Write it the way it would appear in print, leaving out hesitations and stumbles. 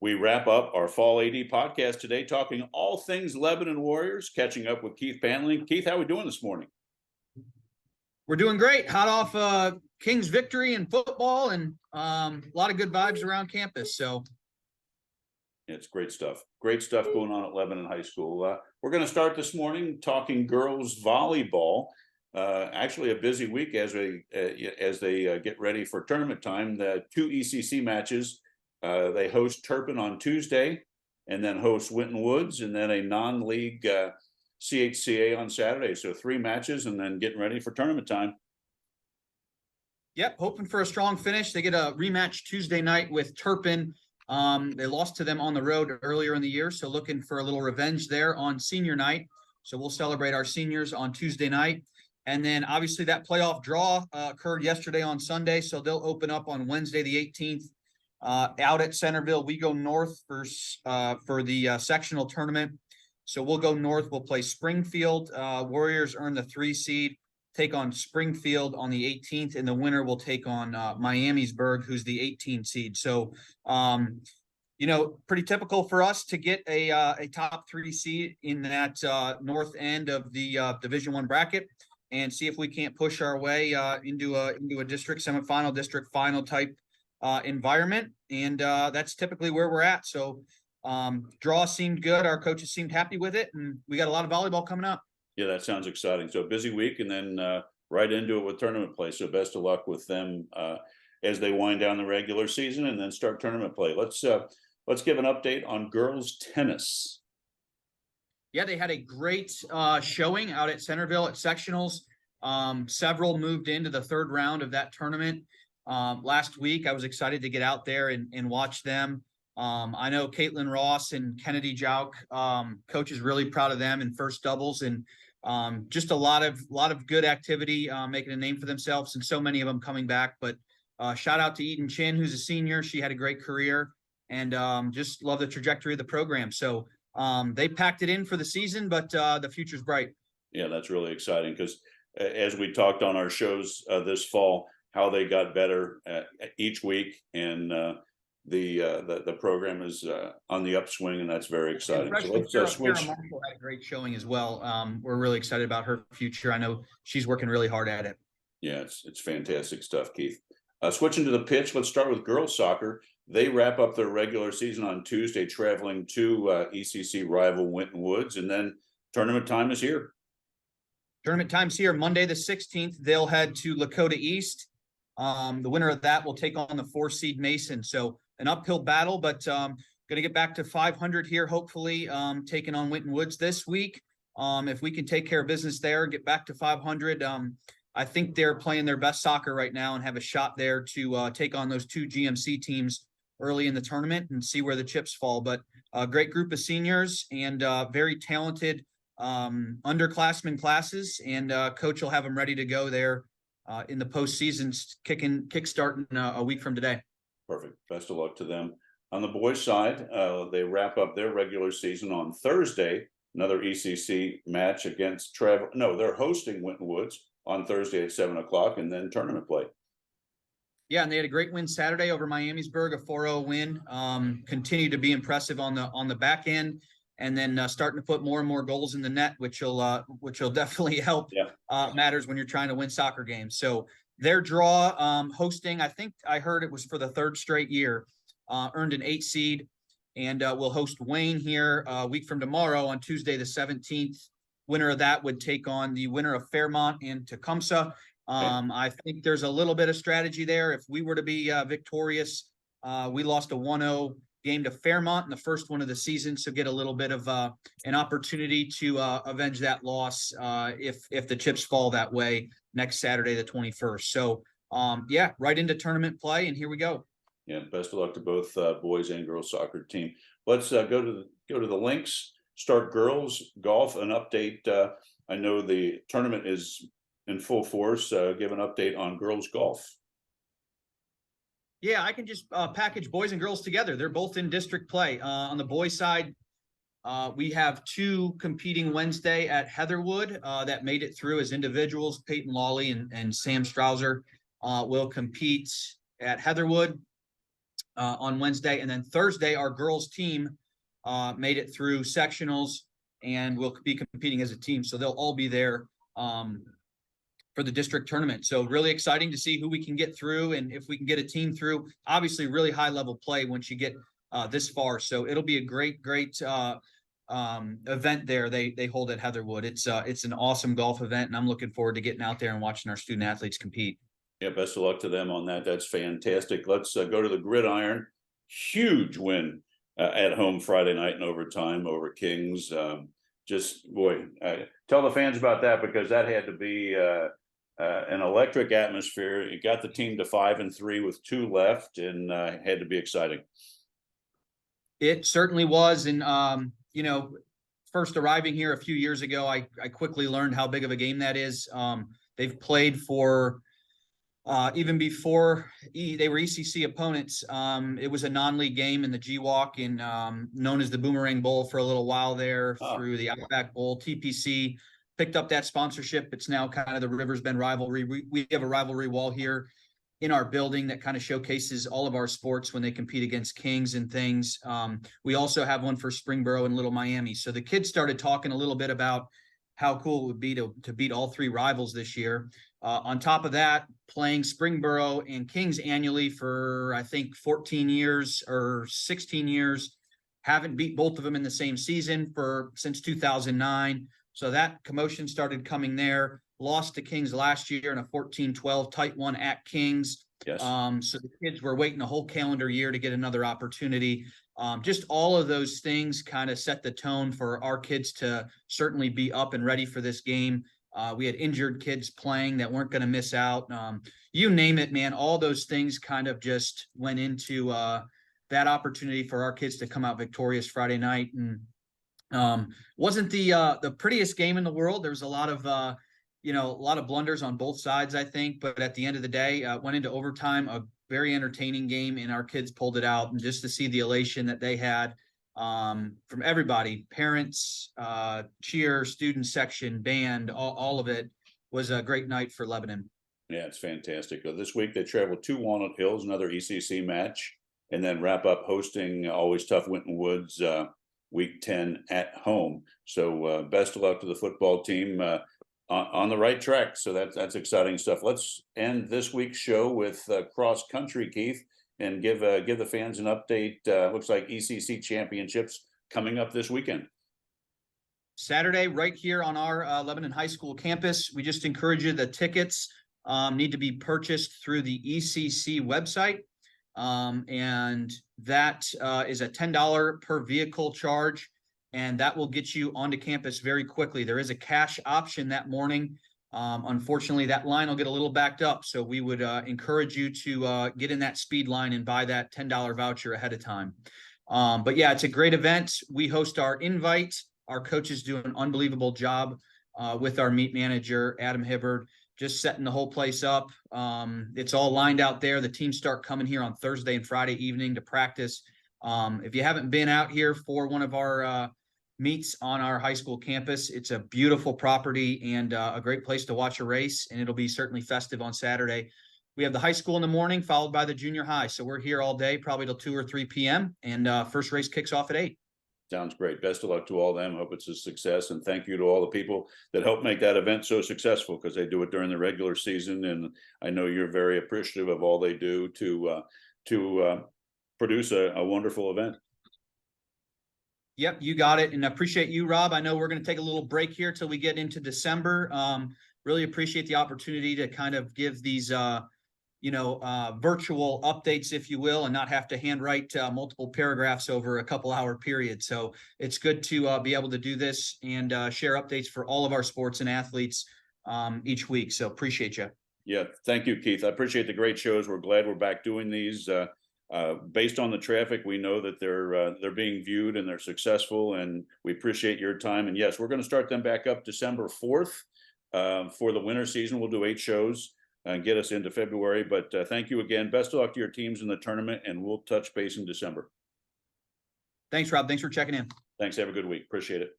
We wrap up our Fall AD podcast today, talking all things Lebanon Warriors, catching up with Keith Pantling. Keith, how are we doing this morning? We're doing great. Hot off King's victory in football, and a lot of good vibes around campus. So it's great stuff. Great stuff going on at Lebanon High School. We're going to start this morning talking girls volleyball. Actually, a busy week as they get ready for tournament time. The two ECC matches. They host Turpin on Tuesday, and then host Winton Woods, and then a non-league CHCA on Saturday. So 3 matches, and then getting ready for tournament time. Yep, hoping for a strong finish. They get a rematch Tuesday night with Turpin. They lost to them on the road earlier in the year, so looking for a little revenge there on senior night. So we'll celebrate our seniors on Tuesday night. And then obviously that playoff draw occurred yesterday on Sunday, so they'll open up on Wednesday the 18th. Out at Centerville. We go north for the sectional tournament. So we'll go north. We'll play Springfield. Warriors earn the 3 seed, take on Springfield on the 18th, and the winner will take on Miamisburg, who's the 18 seed. So, pretty typical for us to get a top 3 seed in that north end of the Division I bracket, and see if we can't push our way into a district semifinal, district final type environment, and that's typically where we're at. So draw seemed good. Our coaches seemed happy with it, and we got a lot of volleyball coming up. Yeah, that sounds exciting. So a busy week, and then right into it with tournament play. So best of luck with them as they wind down the regular season and then start tournament play. Let's give an update on girls tennis. Yeah, they had a great showing out at Centerville at sectionals. Several moved into the 3rd round of that tournament. Last week, I was excited to get out there and watch them. I know Caitlin Ross and Kennedy Jouk, coach is really proud of them in first doubles, and just a lot of good activity, making a name for themselves, and so many of them coming back. But shout out to Eden Chin, who's a senior. She had a great career, and just love the trajectory of the program. So they packed it in for the season, but the future's bright. Yeah, that's really exciting because as we talked on our shows this fall, how they got better each week, and the program is on the upswing, and that's very exciting. So let's switch. Sarah Marshall had a great showing as well. We're really excited about her future. I know she's working really hard at it. Yeah, it's fantastic stuff, Keith. Switching to the pitch, let's start with girls soccer. They wrap up their regular season on Tuesday, traveling to ECC rival Winton Woods, and then tournament time is here. Tournament time's here. Monday the 16th, they'll head to Lakota East. The winner of that will take on the 4 seed Mason. So an uphill battle, but going to get back to 500 here, hopefully, taking on Winton Woods this week. If we can take care of business there, get back to 500, I think they're playing their best soccer right now and have a shot there to take on those 2 GMC teams early in the tournament and see where the chips fall. But a great group of seniors and very talented underclassmen classes, and coach will have them ready to go there in the postseason, kickstarting a week from today. Perfect. Best of luck to them. On the boys' side, they wrap up their regular season on Thursday. Another ECC match against they're hosting Winton Woods on Thursday at 7:00, and then tournament play. Yeah, and they had a great win Saturday over Miamisburg, a 4-0 win. Continue to be impressive on the back end, and then starting to put more and more goals in the net, which will definitely help. Matters when you're trying to win soccer games. So their draw, hosting, I think I heard it was for the 3rd straight year, earned an 8 seed, and will host Wayne here a week from tomorrow on Tuesday the 17th. Winner of that would take on the winner of Fairmont and Tecumseh. I think there's a little bit of strategy there. If we were to be victorious, we lost a 1-0 game to Fairmont in the first one of the season, so get a little bit of an opportunity to avenge that loss if the chips fall that way next Saturday the 21st. So right into tournament play, and here we go. Yeah, best of luck to both boys and girls soccer team. Let's go to the links. Start girls golf. An update. I know the tournament is in full force. Give an update on girls golf. Yeah, I can just package boys and girls together. They're both in district play. On the boys' side, we have 2 competing Wednesday at Heatherwood that made it through as individuals. Peyton Lawley and Sam Strouser will compete at Heatherwood. on Wednesday. And then Thursday, our girls team made it through sectionals and will be competing as a team. So they'll all be there for the district tournament. So really exciting to see who we can get through and if we can get a team through. Obviously, really high level play once you get this far. So it'll be a great event there. They hold at Heatherwood. It's an awesome golf event, and I'm looking forward to getting out there and watching our student athletes compete. Yeah, best of luck to them on that. That's fantastic. Let's go to the gridiron. Huge win at home Friday night in overtime over Kings. Just boy, tell the fans about that, because that had to be an electric atmosphere. It got the team to 5-3 with 2 left, and had to be exciting. It certainly was, and first arriving here a few years ago, I quickly learned how big of a game that is. They've played for even before they were ECC opponents. It was a non-league game in the GWalk and known as the Boomerang Bowl for a little while there through the Outback Bowl. TPC picked up that sponsorship. It's now kind of the Rivers Bend rivalry. We have a rivalry wall here in our building that kind of showcases all of our sports when they compete against Kings and things. We also have one for Springboro and Little Miami. So the kids started talking a little bit about how cool it would be to beat all 3 rivals this year. On top of that, playing Springboro and Kings annually for, I think, 14 years or 16 years, haven't beat both of them in the same season since 2009. So that commotion started coming there. Lost to Kings last year in a 14-12 tight one at Kings. Yes. So the kids were waiting a whole calendar year to get another opportunity. Just all of those things kind of set the tone for our kids to certainly be up and ready for this game. We had injured kids playing that weren't going to miss out. You name it, man. All those things kind of just went into that opportunity for our kids to come out victorious Friday night. And wasn't the prettiest game in the world. There was a lot of blunders on both sides, I think. But at the end of the day, went into overtime, a very entertaining game, and our kids pulled it out. And just to see the elation that they had from everybody, parents, cheer, student section, band, all of it was a great night for Lebanon. Yeah, it's fantastic. This week they travel to Walnut Hills, another ECC match, and then wrap up hosting always tough Winton Woods week 10 at home. So best of luck to the football team. On the right track. So that's exciting stuff. Let's end this week's show with cross country, Keith, and give the fans an update. Looks like ECC championships coming up this weekend. Saturday, right here on our Lebanon High School campus. We just encourage you, the tickets need to be purchased through the ECC website. And that is a $10 per vehicle charge. And that will get you onto campus very quickly. There is a cash option that morning. Unfortunately, that line will get a little backed up. So we would encourage you to get in that speed line and buy that $10 voucher ahead of time. But yeah, it's a great event. We host our invite. Our coaches do an unbelievable job with our meet manager, Adam Hibbard, just setting the whole place up. It's all lined out there. The teams start coming here on Thursday and Friday evening to practice. If you haven't been out here for one of our meets on our high school campus, it's a beautiful property and a great place to watch a race, and it'll be certainly festive on Saturday. We have the high school in the morning, followed by the junior high. So we're here all day, probably till 2 or 3 p.m. And first race kicks off at 8. Sounds great. Best of luck to all of them. Hope it's a success. And thank you to all the people that helped make that event so successful, because they do it during the regular season. And I know you're very appreciative of all they do to produce a wonderful event. Yep, you got it. And I appreciate you, Rob. I know we're going to take a little break here till we get into December. Really appreciate the opportunity to kind of give these, virtual updates, if you will, and not have to handwrite multiple paragraphs over a couple-hour period. So it's good to be able to do this and share updates for all of our sports and athletes each week. So appreciate you. Yeah, thank you, Keith. I appreciate the great shows. We're glad we're back doing these. Based on the traffic, we know that they're being viewed and they're successful, and we appreciate your time. And yes, we're going to start them back up December 4th for the winter season. We'll do 8 shows and get us into February. But thank you again. Best of luck to your teams in the tournament, and we'll touch base in December. Thanks, Rob. Thanks for checking in. Thanks. Have a good week. Appreciate it.